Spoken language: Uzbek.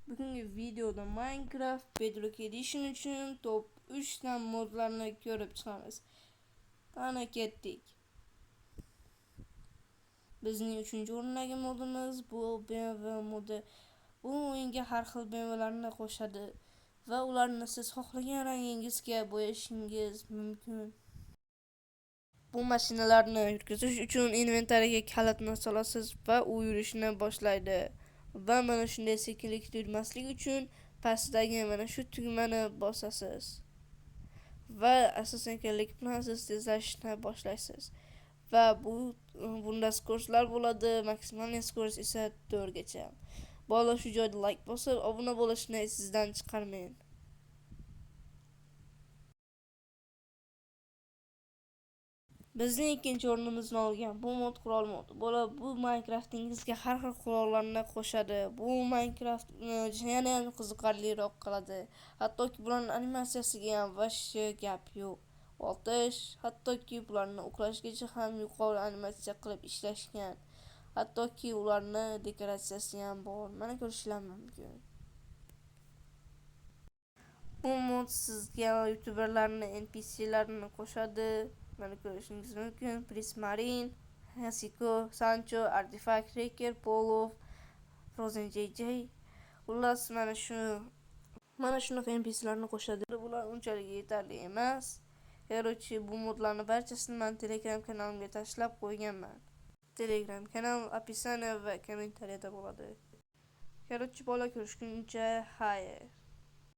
Bugungi videoda Minecraft Bedrock Edition uchun top 3 ta modlarni ko'rib chiqamiz. Qani ketdik. Bizning 3-o'rindagi modimiz bu BMW modi. Bu o'yinga har xil BMWlarni qo'shadi va ularni siz xohlagan rangingizga bo'yashingiz mumkin. Bu mashinalarni yurgizish uchun inventariga kalitni solasiz va u yurishni boshlaydi. Va mana shunday sekinlikda yurmasligi uchun pastdagi mana shu tugmani bosasiz. Va asta-sekinlik bilan siz tezlashishni boshlaysiz. Va bunda skorslar bo'ladi, maksimal skors esa 4 gacha. Bolalar shu joyda like bosib, obuna bo'lishni esingizdan chiqarmang. Bizning ikkinchi o'rnimizni olgan bu mod qurol modi. Bu Minecraftingizga har xil qurollarni qo'shadi. Bu Minecraftni yana ham qiziqarliroq qiladi. Hattoki bularning animatsiyasiga ham vashcha gap yo'q. Oltish, hattoki bularni uxlashgacha ham yuqori animatsiya qilib ishlashgan. Hattoki ularni dekoratsiyasi ham bor. Mana ko'rishingiz mumkin. Bu mod sizga youtuberlarni, NPC'larni qo'shadi. Mana ko'rishingiz mumkin. Prismarine, Hasiko, Sancho, Artifact, Cracker, Polov, Frozen JJ. Xullas mana shunaqa NPC'larni qo'shadi. Bular unchalik yetarli emas. Короче, bu modlarni barchasini men Telegram kanalimga tashlab qo'yganman. Telegram kanal описание va kommentariyada bo'ladi. Короче, bola ko'rishguncha, xayr.